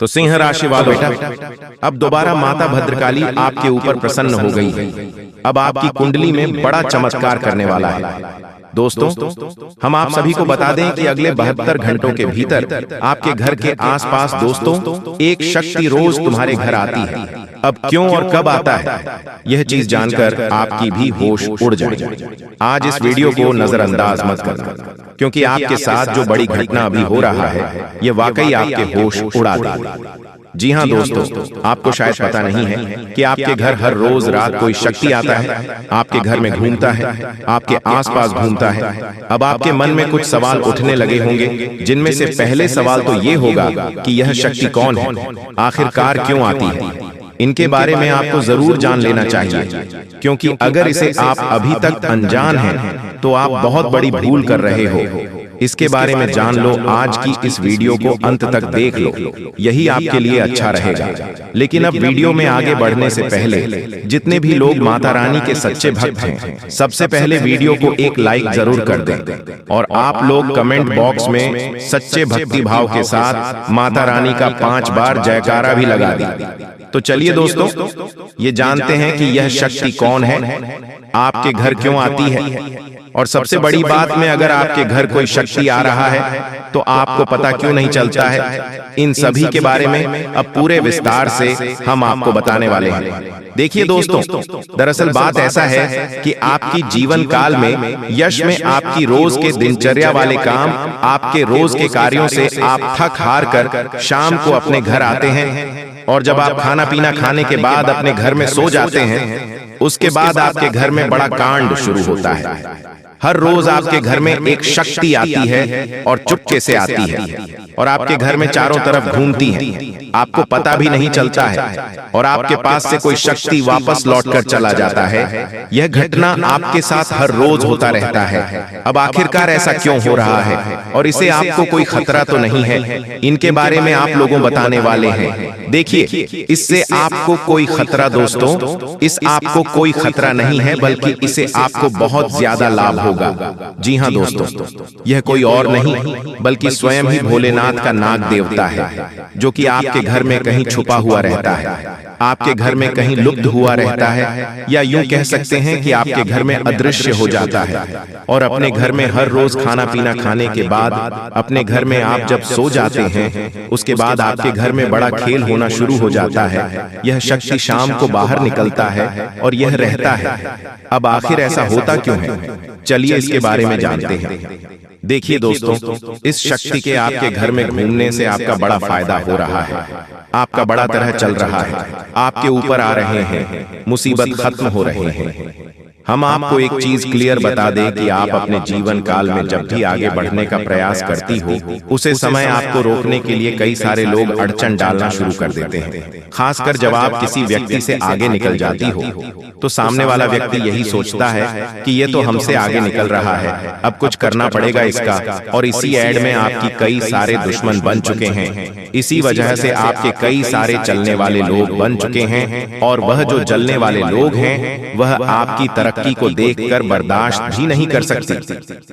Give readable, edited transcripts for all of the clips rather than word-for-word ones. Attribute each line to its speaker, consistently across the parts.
Speaker 1: तो सिंह राशि वालों बेटा, अब दोबारा माता भद्रकाली आपके ऊपर प्रसन्न हो गई है। अब आपकी कुंडली में बड़ा चमत्कार करने वाला है। दोस्तों, हम आप सभी को बता दें कि अगले 72 घंटों के भीतर आपके घर के आसपास दोस्तों एक शक्ति रोज तुम्हारे घर आती है। अब क्यों और कब आता है, यह चीज जानकर आपकी भी होश उड़ जाए। आज इस वीडियो को नजरअंदाज मत करना, क्योंकि आपके साथ जो बड़ी घटना अभी हो रहा है यह वाकई आपके होश उड़ा देगा। जी हाँ दोस्तों, आपको शायद पता नहीं है कि आपके घर हर रोज रात कोई शक्ति आता है, आपके घर में घूमता है, आपके आसपास घूमता है। अब आपके मन में कुछ सवाल उठने लगे होंगे, जिनमें से पहले सवाल तो ये होगा कि यह शक्ति कौन है, आखिरकार क्यों आती है। इनके बारे में आपको जरूर जान लेना चाहिए, क्योंकि अगर इसे आप अभी तक अनजान हैं तो आप बहुत बड़ी भूल कर रहे हो। इसके बारे में जान लो, आज की इस वीडियो को अंत तक देख लो, यही आपके लिए अच्छा रहेगा। लेकिन अब वीडियो में आगे बढ़ने से पहले जितने भी लोग माता रानी के सच्चे भक्त हैं, सबसे पहले वीडियो को एक लाइक जरूर कर दें और आप लोग कमेंट बॉक्स में सच्चे भक्ति भाव के साथ माता रानी का 5 बार जयकारा भी लगा दें। तो चलिए दोस्तों, ये जानते हैं कि यह शक्ति कौन है, आपके घर क्यों आती है, और सबसे बड़ी बात में अगर आपके घर कोई शक्ति आ रहा है तो आपको पता क्यों नहीं चलता है। इन सभी के बारे में अब पूरे विस्तार से हम आपको बताने वाले हैं। देखिए दोस्तों, दरअसल बात ऐसा है कि आपकी जीवन काल में यश में आपकी रोज के दिनचर्या वाले काम, आपके रोज के कार्यों से आप थक हार कर शाम को अपने घर आते हैं, और जब आप खाना पीना खाने के बाद अपने घर में सो जाते हैं, उसके बाद आपके घर में बड़ा कांड शुरू होता है। हर रोज आपके घर में एक शक्ति आती है और चुपके से आती है, और आपके घर में चारों तरफ घूमती है, आपको पता भी नहीं चलता है, और आपके पास से कोई शक्ति वापस लौटकर चला जाता है। यह घटना आपके साथ हर रोज होता रहता है। अब आखिरकार ऐसा क्यों हो रहा है, और इसे आपको कोई खतरा तो नहीं है, इनके बारे में आप लोगों बताने वाले हैं। देखिए, इससे आपको कोई खतरा दोस्तों, इस आपको कोई खतरा नहीं है, बल्कि इसे आपको बहुत ज्यादा लाभ होगा। जी हाँ दोस्तों, यह कोई और नहीं बल्कि स्वयं ही भोलेनाथ का नाग देवता है, जो कि आपके घर में कहीं छुपा हुआ रहता है, आपके घर में कहीं लुप्त हुआ रहता है, या यूं कह सकते हैं कि आपके घर में अदृश्य हो जाता है। और अपने घर में हर रोज खाना पीना खाने के बाद अपने घर में आप जब सो जाते हैं, उसके बाद आपके घर में बड़ा खेल होना शुरू हो जाता है। यह शक्ति शाम को बाहर निकलता है और यह रहता है। अब आखिर ऐसा होता क्यों है, चलिए इसके बारे में जानते हैं। देखिए दोस्तों, इस शक्ति के आपके घर में घूमने से आपका बड़ा फायदा हो रहा है, आपका बड़ा तरह चल रहा है, आपके ऊपर आ रहे हैं, मुसीबत खत्म हो रहे हैं। हम आपको एक चीज क्लियर बता दें कि आप अपने जीवन काल में जब भी आगे बढ़ने का प्रयास करती हो, उसे समय आपको रोकने के लिए कई सारे लोग अड़चन डालना शुरू कर देते हैं। खासकर जब आप किसी व्यक्ति से आगे निकल जाती हो, तो सामने वाला व्यक्ति यही सोचता है कि ये तो हमसे आगे निकल रहा है, अब कुछ करना पड़ेगा इसका, और इसी एड में आपकी कई सारे दुश्मन बन चुके हैं। इसी वजह से आपके कई सारे चलने वाले लोग बन चुके हैं, और वह जो जलने वाले लोग हैं वह आपकी तरक्की को देखकर बर्दाश्त भी नहीं कर सकती।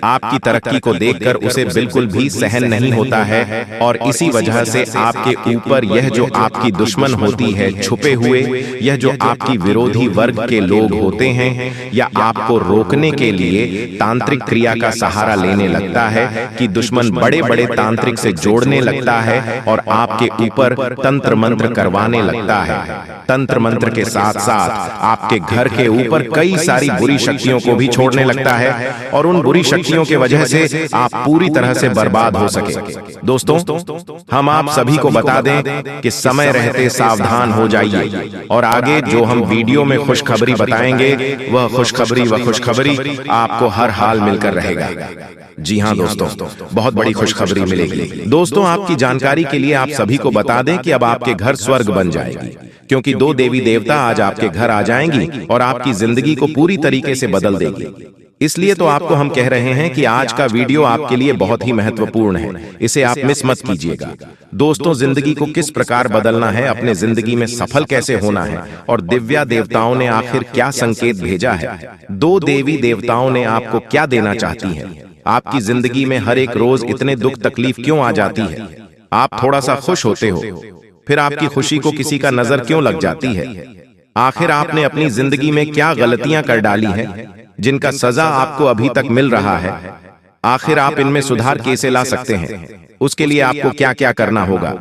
Speaker 1: आपकी तरक्की को देखकर उसे बिल्कुल भी सहन नहीं होता है, और इसी वजह से आपके ऊपर यह जो आपकी दुश्मन होती है छुपे हुए, यह जो आपकी विरोधी वर्ग के लोग होते हैं, या आपको रोकने के लिए तांत्रिक क्रिया का सहारा लेने लगता है कि दुश्मन बड़े बड़े तांत्रिक से जोड़ने लगता है और आपके ऊपर तंत्र मंत्र करवाने लगता है। तंत्र मंत्र के साथ साथ आपके घर के ऊपर कई सारी बुरी शक्तियों को भी छोड़ने लगता है, और उन बुरी शक्तियों के वजह से आप पूरी तरह से बर्बाद हो सके। दोस्तों, हम आप सभी को बता दें कि समय रहते सावधान हो जाइए, और आगे जो हम वीडियो में खुशखबरी बताएंगे वह खुशखबरी आपको हर हाल मिलकर रहेगा। जी हाँ दोस्तों, बहुत बड़ी खुशखबरी मिलेगी। दोस्तों, आपकी जानकारी के लिए आप सभी को बता दें कि अब आपके घर स्वर्ग बन जाएगी, क्योंकि 2 देवी देवता आज आपके घर आ जाएंगी और आपकी जिंदगी को पूरी तरीके से बदल देगी। इसलिए तो आपको हम कह रहे हैं कि आज का वीडियो आपके लिए बहुत ही महत्वपूर्ण है, इसे आप मिस मत कीजिएगा। दोस्तों, जिंदगी को किस प्रकार बदलना है, अपने जिंदगी में सफल कैसे होना है, और दिव्या देवताओं ने आखिर क्या संकेत भेजा है, 2 देवी देवताओं ने आपको क्या देना चाहती हैं, आपकी जिंदगी में हर एक रोज इतने दुख तकलीफ क्यों आ जाती है, आप थोड़ा सा खुश होते हो, फिर आपकी खुशी को किसी का नजर क्यों लग जाती है? आखिर आपने अपनी जिंदगी में क्या गलतियां कर डाली हैं जिनका सजा आपको अभी तक मिल रहा है? आखिर आप इनमें सुधार कैसे ला सकते हैं? उसके लिए आपको क्या क्या करना होगा,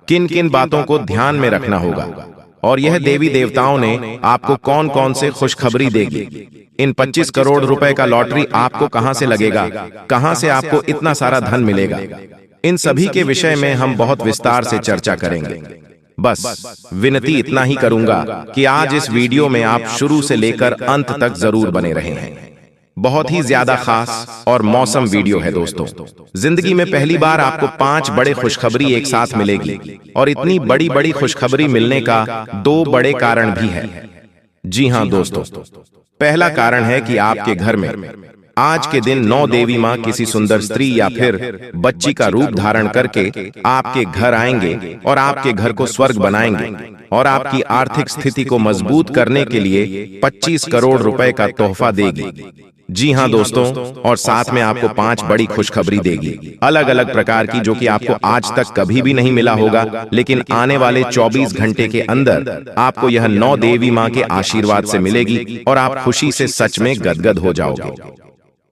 Speaker 1: किन किन बातों को ध्यान में रखना होगा, और यह देवी देवताओं ने आपको कौन कौन से खुशखबरी देगी? इन 25 करोड़ रुपए का लॉटरी आपको कहां से लगेगा? कहां से आपको इतना सारा धन मिलेगा? इन सभी के विषय में हम बहुत विस्तार से चर्चा करेंगे। बस विनती इतना ही करूंगा कि आज इस वीडियो में आप शुरू से लेकर अंत तक जरूर बने रहें। बहुत ही ज्यादा खास और मौसम वीडियो है दोस्तों। जिंदगी में पहली बार आपको 5 बड़े खुशखबरी एक साथ मिलेगी, और इतनी बड़ी बड़ी खुशखबरी मिलने का 2 बड़े कारण भी है। जी हां दोस्तों, पहला कारण है कि आपके घर में आज के दिन 9 देवी मां किसी सुंदर स्त्री या फिर बच्ची का रूप धारण करके आपके घर आएंगे और आपके घर को स्वर्ग बनाएंगे, और आपकी आर्थिक स्थिति को मजबूत करने के लिए 25 करोड़ रुपए का तोहफा देगी। जी हां दोस्तों, और साथ में आपको 5 बड़ी खुशखबरी देगी, अलग अलग प्रकार की, जो कि आपको आज तक कभी भी नहीं मिला होगा, लेकिन आने वाले 24 घंटे के अंदर आपको यह 9 देवी मां के आशीर्वाद से मिलेगी और आप खुशी से सच में गदगद हो जाओगे।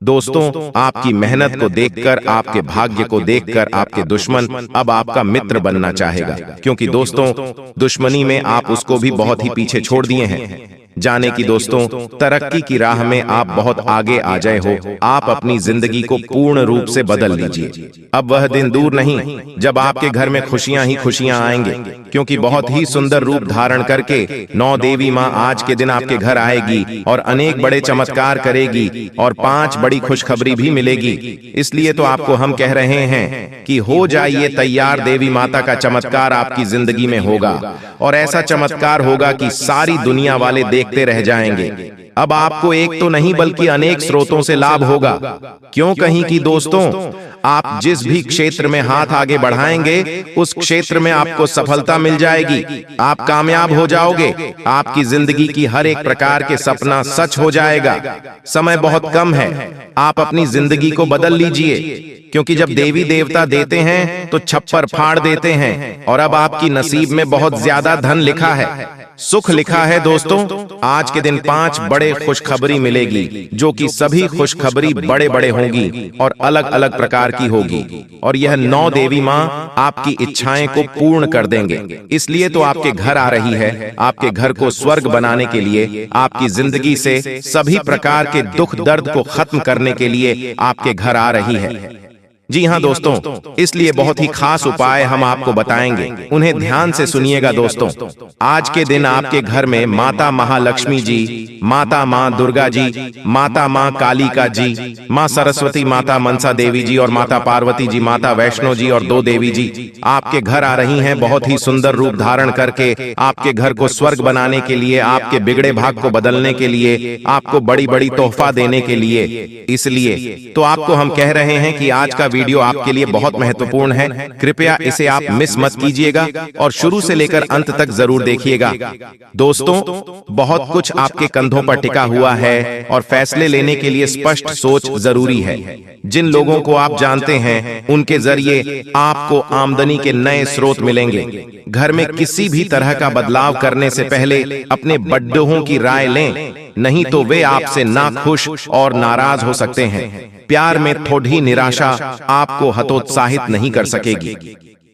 Speaker 1: दोस्तों, आपकी मेहनत को देखकर, आपके भाग्य को देखकर आपके दुश्मन अब आपका मित्र बनना चाहेगा, क्योंकि दोस्तों दुश्मनी में आप उसको भी बहुत ही पीछे छोड़ दिए हैं। जाने की दोस्तों, तरक्की की राह में आप बहुत आगे आ जाए हो। आप अपनी जिंदगी को पूर्ण रूप से बदल लीजिए। अब वह दिन दूर नहीं जब आपके घर में खुशियां ही खुशियां आएंगे, क्योंकि बहुत ही सुंदर रूप धारण करके 9 देवी मां आज के दिन आपके घर आएगी और अनेक बड़े चमत्कार करेगी, और 5 बड़ी खुशखबरी भी मिलेगी। इसलिए तो आपको हम कह रहे हैं कि हो जाइए तैयार, देवी माता का चमत्कार आपकी जिंदगी में होगा, और ऐसा चमत्कार होगा कि सारी दुनिया वाले देखते रह जाएंगे। अब आपको एक तो नहीं बल्कि अनेक स्रोतों से लाभ होगा। क्यों कहीं कि दोस्तों, आप जिस भी क्षेत्र में हाथ आगे बढ़ाएंगे उस क्षेत्र में आपको सफलता मिल जाएगी। आप कामयाब हो जाओगे। आपकी जिंदगी की हर एक प्रकार के सपना सच हो जाएगा। समय बहुत कम है, आप अपनी जिंदगी को बदल लीजिए, क्योंकि जब देवी देवता देते हैं तो छप्पर फाड़ देते हैं, और अब आपकी नसीब में बहुत ज्यादा धन लिखा है, सुख लिखा है। दोस्तों, आज के दिन 5 बड़े खुशखबरी मिलेगी, जो कि सभी खुशखबरी बड़े बड़े होंगी और अलग अलग प्रकार की होगी, और यह 9 देवी मां आपकी इच्छाएं को पूर्ण कर देंगे। इसलिए तो आपके घर आ रही है, आपके घर को स्वर्ग बनाने के लिए, आपकी जिंदगी से सभी प्रकार के दुख दर्द को खत्म करने के लिए आपके घर आ रही है। जी हां दोस्तों, इसलिए बहुत ही खास उपाय हम आपको बताएंगे, उन्हें ध्यान से सुनिएगा। दोस्तों, आज के दिन आपके घर में माता महालक्ष्मी जी, माता मां दुर्गा जी, माता मां कालिका जी, मां सरस्वती, माता मनसा देवी जी, और माता पार्वती जी, माता वैष्णो जी, और 2 देवी जी आपके घर आ रही हैं, बहुत ही सुंदर रूप धारण करके आपके घर को स्वर्ग बनाने के लिए, आपके बिगड़े भाग को बदलने के लिए, आपको बड़ी बड़ी तोहफा देने के लिए। इसलिए तो आपको हम कह रहे हैं कि आज का वीडियो आपके लिए बहुत महत्वपूर्ण है। कृपया इसे आप मिस मत कीजिएगा और शुरू से लेकर अंत तक जरूर देखिएगा। दोस्तों, बहुत कुछ आपके कंधों पर टिका हुआ है, और फैसले लेने के लिए स्पष्ट सोच जरूरी है। जिन लोगों को आप जानते हैं उनके जरिए आपको आमदनी के नए स्रोत मिलेंगे। घर में किसी भी तरह का बदलाव करने से पहले अपने बड़ों की राय लें, नहीं तो वे आपसे नाखुश और नाराज हो सकते हैं। प्यार में थोड़ी निराशा आपको हतोत्साहित नहीं कर सकेगी।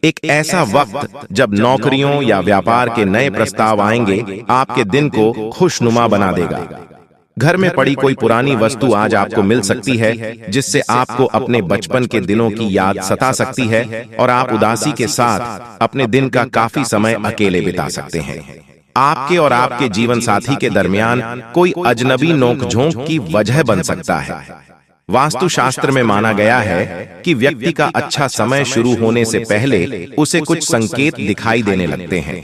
Speaker 1: एक ऐसा वक्त जब नौकरियों या व्यापार के नए प्रस्ताव आएंगे, आपके दिन को खुशनुमा बना देगा। घर में पड़ी कोई पुरानी वस्तु आज आपको मिल सकती है, जिससे आपको अपने बचपन के दिनों की याद सता सकती है, और आप उदासी के साथ अपने दिन का काफी समय अकेले बिता सकते हैं। आपके और आपके जीवन साथी के दरमियान कोई अजनबी नोकझोंक की वजह बन सकता है। वास्तुशास्त्र में माना गया है कि व्यक्ति का अच्छा समय शुरू होने से पहले उसे कुछ संकेत दिखाई देने लगते हैं।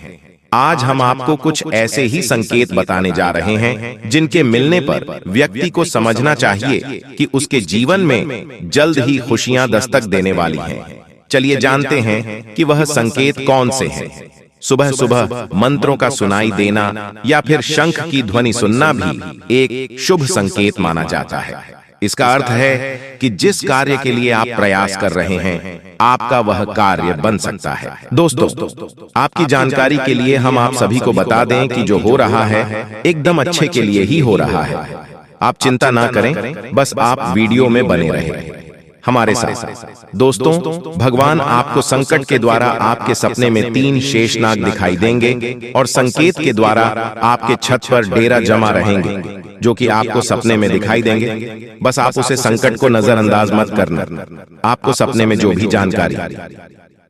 Speaker 1: आज हम आपको कुछ ऐसे ही संकेत बताने जा रहे हैं, जिनके मिलने पर व्यक्ति को समझना चाहिए कि उसके जीवन में जल्द ही खुशियां दस्तक देने वाली हैं। चलिए जानते हैं कि वह संकेत कौन से हैं। सुबह सुबह मंत्रों का सुनाई देना या फिर शंख की ध्वनि सुनना भी एक शुभ संकेत माना जाता है। इसका अर्थ है कि जिस कार्य के लिए आप प्रयास कर रहे हैं आपका वह कार्य बन सकता है। दोस्तों, आपकी जानकारी के लिए हम आप सभी को बता दें कि जो हो रहा है एकदम अच्छे के लिए ही हो रहा है। आप चिंता ना करें, बस आप वीडियो में बने रहें हमारे साथ। दोस्तों, भगवान आपको संकट के द्वारा आपके सपने में 3 शेषनाग दिखाई देंगे और संकेत के द्वारा आपके छत पर डेरा जमा रहेंगे, जो कि आपको सपने में दिखाई देंगे। बस आप उसे संकट को नजरअंदाज मत करना। आपको सपने में जो भी जानकारी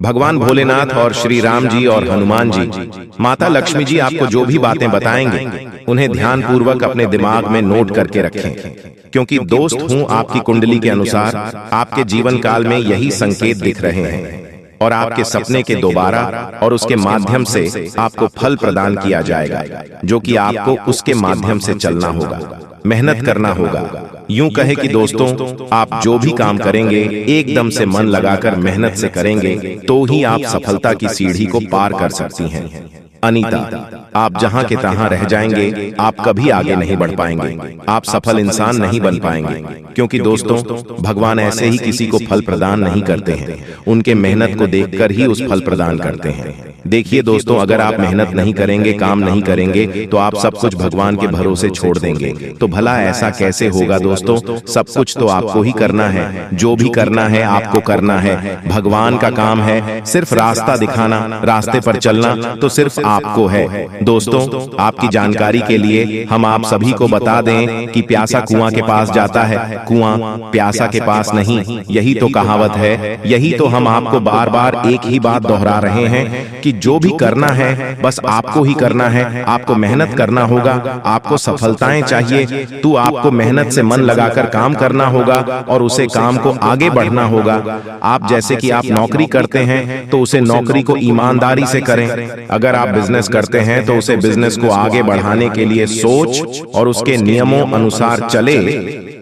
Speaker 1: भगवान भोलेनाथ और श्री राम जी और हनुमान जी, माता लक्ष्मी जी आपको जो भी बातें बताएंगे उन्हें ध्यान पूर्वक अपने दिमाग में नोट करके रखें, क्योंकि दोस्त हूं आपकी कुंडली के अनुसार आपके जीवन काल में यही संकेत दिख रहे हैं और आपके सपने के दोबारा और उसके माध्यम से आपको फल प्रदान किया जाएगा, जो कि आपको उसके माध्यम से चलना होगा, मेहनत करना होगा। यूं कहे कि दोस्तों, आप जो भी काम करेंगे एकदम से मन लगाकर मेहनत से करेंगे तो ही आप सफलता की सीढ़ी को पार कर सकती हैं। अनीता, आप जहां के तहां रह जाएंगे, आप कभी आगे नहीं बढ़ पाएंगे, आप सफल इंसान नहीं बन पाएंगे, क्योंकि दोस्तों भगवान ऐसे ही किसी को फल प्रदान नहीं करते हैं, उनके मेहनत को देखकर ही उस फल प्रदान करते हैं। देखिए दोस्तों, अगर आप मेहनत नहीं करेंगे, काम नहीं करेंगे, तो आप सब कुछ भगवान के भरोसे छोड़ देंगे, तो भला ऐसा कैसे होगा दोस्तों? सब कुछ तो आपको ही करना है, जो भी करना है आपको करना है। भगवान का काम है सिर्फ रास्ता दिखाना, रास्ते पर चलना तो सिर्फ आपको है। दोस्तों, आपकी जानकारी के लिए हम आप सभी को बता दें कि प्यासा कुआं के पास जाता है, कुआं प्यासा के पास नहीं, यही तो कहावत है। यही तो हम आपको बार बार एक ही बात दोहरा रहे हैं कि जो भी करना है बस आपको ही करना है, आपको मेहनत करना होगा, आपको सफलताएं चाहिए तो आपको मेहनत से मन लगाकर काम करना होगा और उसे काम को आगे बढ़ना होगा। आप जैसे कि आप नौकरी करते हैं तो उसे नौकरी को ईमानदारी से करें। अगर आप बिजनेस करते हैं तो उसे बिजनेस को आगे बढ़ाने के लिए सोच और उसके नियमों अनुसार चले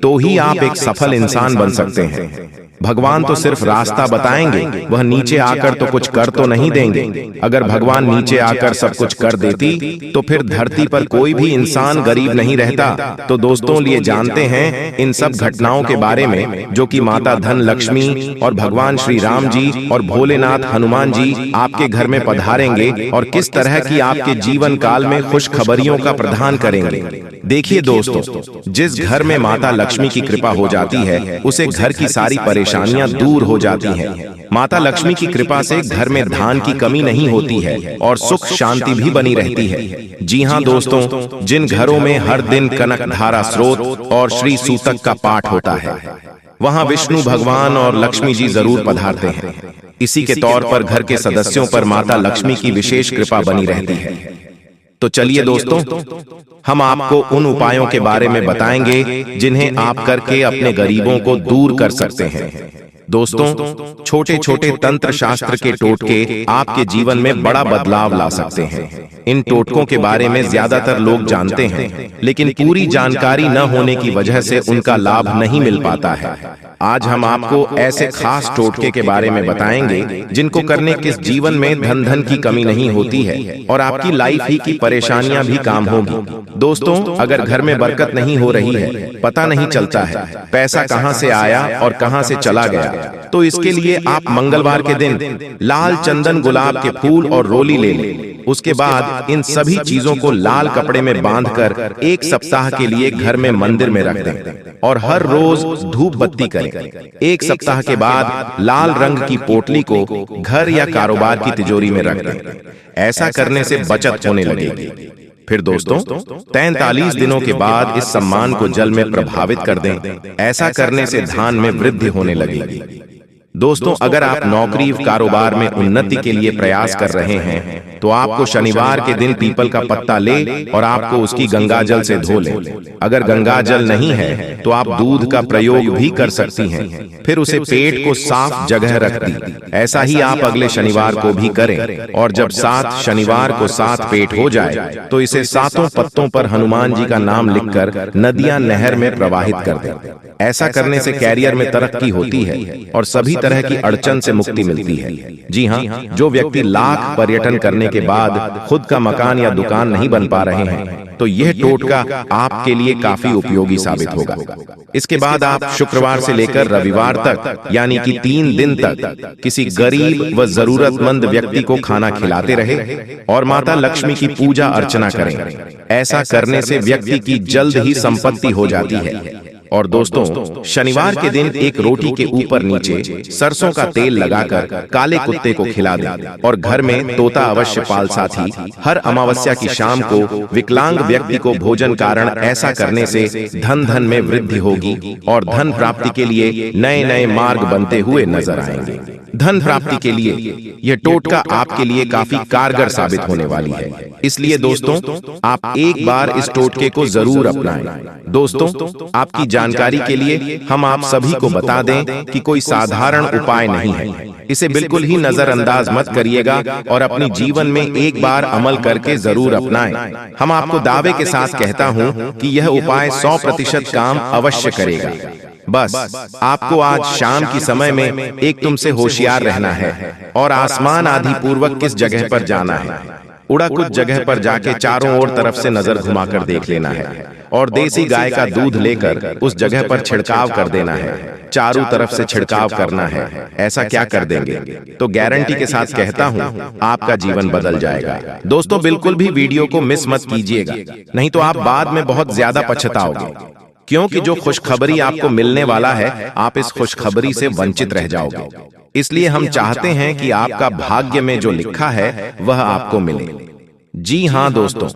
Speaker 1: तो ही आप एक सफल इंसान बन सकते हैं। भगवान तो सिर्फ रास्ता बताएंगे, वह नीचे आकर तो कुछ कर तो नहीं देंगे। अगर भगवान नीचे आकर सब कुछ कर देती तो फिर धरती पर कोई भी इंसान गरीब नहीं रहता। तो दोस्तों, लिए जानते हैं इन सब घटनाओं के बारे में जो कि माता धन लक्ष्मी और भगवान श्री राम जी और भोलेनाथ हनुमान जी आपके घर में पधारेंगे और किस तरह की आपके जीवन काल में खुशखबरियों का प्रदान करेंगे। देखिए दोस्तों, जिस घर में माता लक्ष्मी की कृपा हो जाती है उसे घर की सारी परेशानियां दूर हो जाती हैं। माता लक्ष्मी की कृपा से घर में धान की कमी नहीं होती है और सुख शांति भी बनी रहती है। जी हाँ दोस्तों, जिन घरों में हर दिन कनक धारा स्रोत और श्री सूतक का पाठ होता है वहां विष्णु भगवान और लक्ष्मी जी जरूर पधारते हैं। इसी के तौर पर घर के सदस्यों पर माता लक्ष्मी की विशेष कृपा बनी रहती है। तो चलिए दोस्तों, हम आपको उन उपायों के बारे में बताएंगे जिन्हें आप करके अपने गरीबों को दूर कर सकते हैं। दोस्तों, छोटे छोटे तंत्र शास्त्र के टोटके आपके जीवन में बड़ा बदलाव ला सकते हैं। इन टोटकों के बारे में ज्यादातर लोग जानते हैं, लेकिन पूरी जानकारी न होने की वजह से उनका लाभ नहीं मिल पाता है। आज हम आपको ऐसे खास टोटके के बारे में बताएंगे जिनको करने किस जीवन में धन की कमी नहीं होती है और आपकी लाइफ ही की परेशानियां भी काम होगी। दोस्तों, अगर घर में बरकत नहीं हो रही है, पता नहीं चलता है पैसा कहां से आया और कहां से चला गया, तो इसके लिए आप मंगलवार के दिन लाल चंदन गुलाब के फूल और रोली ले लें। उसके बाद इन सभी चीजों को लाल कपड़े में बांधकर 1 सप्ताह के लिए घर में मंदिर में रख दें और हर रोज धूप बत्ती करें। 1 सप्ताह के बाद लाल रंग की पोटली को घर या कारोबार की तिजोरी में रख दें। ऐसा करने से बचत होने लगेगी। फिर दोस्तों, 43 दिनों के बाद इस सम्मान को जल में प्रभावित कर दें। ऐसा करने से धन में वृद्धि होने लगेगी। दोस्तों, अगर आप नौकरी कारोबार में उन्नति के लिए प्रयास कर रहे हैं तो आपको शनिवार के दिन पीपल का पत्ता ले और आपको उसकी गंगाजल से धो लें। अगर गंगाजल नहीं है तो आप दूध का प्रयोग भी कर सकती हैं। फिर उसे पेट को साफ जगह रख दी। ऐसा ही आप अगले शनिवार को भी करें और जब 7 शनिवार को 7 पेट हो जाए तो इसे 7 पत्तों पर हनुमान जी का नाम लिखकर नदियां नहर में प्रवाहित कर दें। ऐसा करने से कैरियर में तरक्की होती है और सभी तरह की अड़चन से मुक्ति मिलती है। जी हाँ, जो व्यक्ति लाख पर्यटन करने के बाद खुद का मकान या दुकान नहीं बन पा रहे हैं तो यह टोटका आपके लिए काफी उपयोगी साबित होगा। इसके बाद आप शुक्रवार से लेकर रविवार तक यानी कि 3 दिन तक किसी गरीब व जरूरतमंद व्यक्ति को खाना खिलाते रहे और माता लक्ष्मी की पूजा अर्चना करें। ऐसा करने से व्यक्ति की जल्द ही संपत्ति हो जाती है। और दोस्तों, शनिवार के दिन एक रोटी के ऊपर नीचे सरसों का तेल लगाकर काले कुत्ते को खिला दें और घर में तोता अवश्य पाल। साथ ही हर अमावस्या की शाम को विकलांग व्यक्ति को भोजन कारण ऐसा करने से धन में वृद्धि होगी और धन प्राप्ति के लिए नए नए मार्ग बनते हुए नजर आएंगे। धन प्राप्ति के लिए यह टोटका आपके लिए काफी कारगर साबित होने वाली है। इसलिए दोस्तों, आप एक बार इस टोटके को जरूर अपनाएं। दोस्तों, आपकी जानकारी के लिए हम आप सभी को बता दें कि कोई साधारण उपाय नहीं है। इसे बिल्कुल ही नजरअंदाज मत करिएगा और अपने जीवन में एक बार अमल करके जरूर अपनाएं। हम आपको दावे के साथ कहता हूं कि यह उपाय 100% काम अवश्य करेगा। बस आपको आज शाम की समय में एक तुमसे होशियार रहना है और आसमान आदि पूर्वक किस जगह पर जाना है। उड़ा कुछ जगह पर जाके चारों ओर तरफ से नजर घुमाकर देख लेना है और देसी गाय का दूध लेकर उस जगह पर छिड़काव कर देना है। चारों तरफ से छिड़काव करना है। ऐसा क्या कर देंगे तो गारंटी के साथ कहता हूं, आपका जीवन बदल जाएगा। दोस्तों, बिल्कुल भी वीडियो को मिस मत कीजिएगा, नहीं तो आप बाद में बहुत ज्यादा पछताओगे, क्योंकि जो खुशखबरी आपको मिलने वाला है, आप इस खुशखबरी से वंचित रह जाओगे। इसलिए हम चाहते हैं कि आपका भाग्य में जो लिखा है वह आपको मिले। जी हाँ दोस्तों,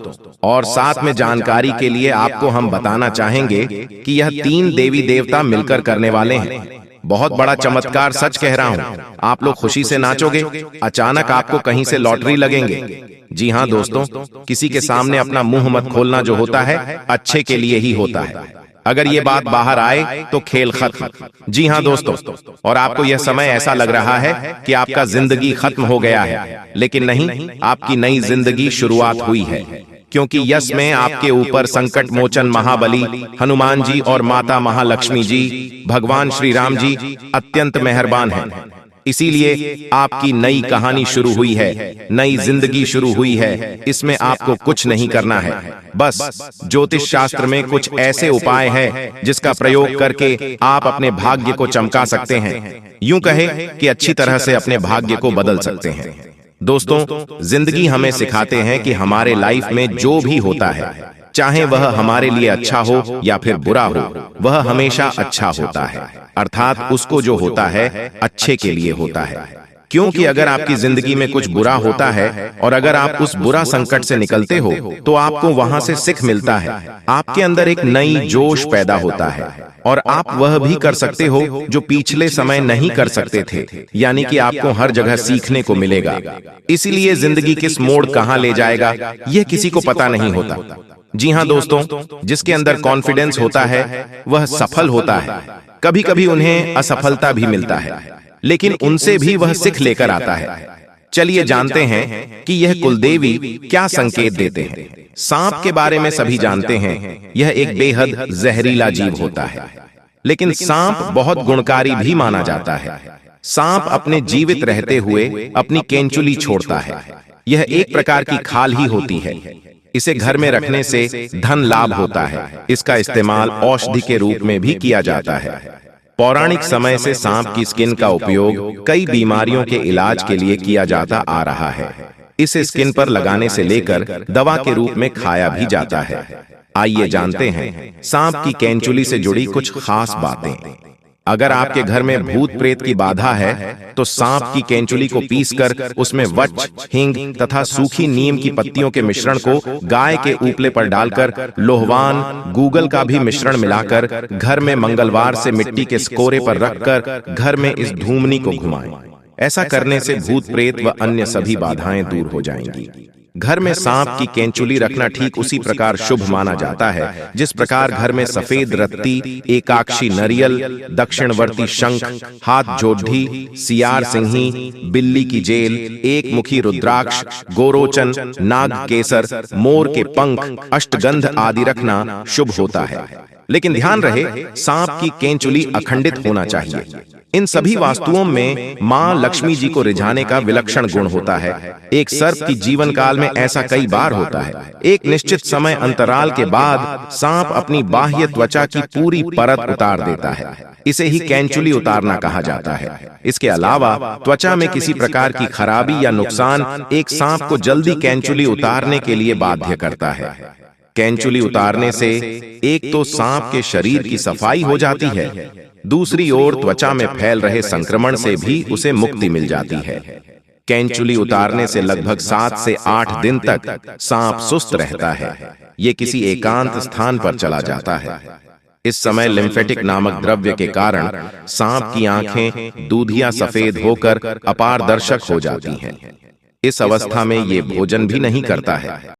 Speaker 1: और साथ में जानकारी के लिए आपको हम बताना चाहेंगे कि यह 3 देवी देवता मिलकर करने वाले हैं। बहुत बड़ा चमत्कार, सच कह रहा हूँ। आप लोग खुशी से नाचोगे, अचानक आपको कहीं से लॉटरी लगेंगे। जी हाँ दोस्तों, किसी के सामने अपना मुंह मत खोलना, जो होता है अच्छे के लिए ही होता है। अगर ये बात बाहर आए तो खेल खत्म। जी हाँ दोस्तों, और आपको यह समय ऐसा लग रहा है कि आपका जिंदगी खत्म हो गया है, लेकिन नहीं, आपकी नई जिंदगी शुरुआत हुई है, क्योंकि यश में आपके ऊपर संकट मोचन महाबली हनुमान जी और माता महालक्ष्मी जी, भगवान श्री राम जी अत्यंत मेहरबान हैं। इसीलिए आपकी नई कहानी शुरू हुई है, नई जिंदगी शुरू हुई है। इसमें आपको कुछ नहीं करना है, बस ज्योतिष शास्त्र में कुछ ऐसे उपाय हैं जिसका प्रयोग करके आप अपने भाग्य को चमका सकते हैं। यूं कहे कि अच्छी तरह से अपने भाग्य को बदल सकते हैं। दोस्तों, जिंदगी हमें सिखाते हैं कि हमारे लाइफ में जो भी होता है, चाहे वह हमारे लिए अच्छा हो या फिर बुरा हो, वह हमेशा अच्छा होता है। अर्थात उसको जो होता है अच्छे के लिए होता है। क्योंकि अगर आपकी जिंदगी में कुछ बुरा होता है और अगर आप उस बुरा संकट से निकलते हो तो आपको वहां से सीख मिलता है। आपके अंदर एक नई जोश पैदा होता है और आप वह भी कर सकते हो जो पिछले समय नहीं कर सकते थे। यानी कि आपको हर जगह सीखने को मिलेगा। इसीलिए जिंदगी किस मोड़ कहां ले जाएगा, यह किसी को पता नहीं होता। जी हाँ दोस्तों, जिसके अंदर कॉन्फिडेंस होता है वह सफल होता है। कभी कभी उन्हें असफलता भी मिलता है, लेकिन उनसे भी वह सीख लेकर आता है। चलिए जानते हैं कि यह कुलदेवी क्या संकेत देते हैं। सांप के बारे में सभी जानते हैं, यह एक बेहद जहरीला जीव होता है, लेकिन सांप बहुत गुणकारी भी माना जाता है। सांप अपने जीवित रहते हुए अपनी केंचुली छोड़ता है। यह एक प्रकार की खाल ही होती है। इसे घर में रखने से धन लाभ होता है। इसका इस्तेमाल औषधि के रूप में भी किया जाता है। पौराणिक समय से सांप की स्किन का उपयोग कई बीमारियों के इलाज के लिए किया जाता आ रहा है। इसे स्किन पर लगाने से लेकर दवा के रूप में खाया भी जाता है। आइए जानते हैं सांप की केंचुली से जुड़ी कुछ खास बातें। अगर आपके घर में भूत प्रेत की बाधा है तो सांप की केंचुली को पीसकर उसमें वच, हिंग तथा सूखी नीम की पत्तियों के मिश्रण को गाय के उपले पर डालकर लोहवान, गूगल का भी मिश्रण मिलाकर घर में मंगलवार से मिट्टी के स्कोरे पर रखकर घर में इस धूमनी को घुमाएं। ऐसा करने से भूत प्रेत व अन्य सभी बाधाएं दूर हो जाएंगी। घर में सांप की केंचुली रखना ठीक उसी प्रकार शुभ माना जाता है जिस प्रकार घर में सफेद रत्ती, एकाक्षी नरियल, दक्षिणवर्ती शंख, हाथ जोढ़ी, सियार सिंही, बिल्ली की जेल, एक मुखी रुद्राक्ष, गोरोचन, नाग केसर, मोर के पंख, अष्टगंध आदि रखना शुभ होता है। लेकिन ध्यान रहे, सांप की केंचुली अखंडित होना चाहिए। इन सभी वास्तुओं में मां लक्ष्मी जी को रिझाने का विलक्षण गुण होता है। एक सर्प की जीवन काल में ऐसा कई बार होता है। एक निश्चित समय अंतराल के बाद सांप अपनी बाह्य त्वचा की पूरी परत उतार देता है। इसे ही कैंचुली उतारना कहा जाता है। इसके अलावा त्वचा में किसी प्रकार की खराबी या नुकसान एक सांप को जल्दी कैंचुली उतारने के लिए बाध्य करता है। कैंचुली उतारने से एक तो सांप के शरीर की सफाई हो जाती है, दूसरी ओर त्वचा में फैल रहे संक्रमण से भी उसे मुक्ति मिल जाती है। कैंचुली उतारने से लगभग 7 से 8 दिन तक सांप सुस्त रहता है। ये किसी एकांत स्थान पर चला जाता है। इस समय लिम्फेटिक नामक द्रव्य के कारण सांप की आंखें दूधिया सफेद होकर अपारदर्शक हो जाती हैं। इस अवस्था में ये भोजन भी नहीं करता है।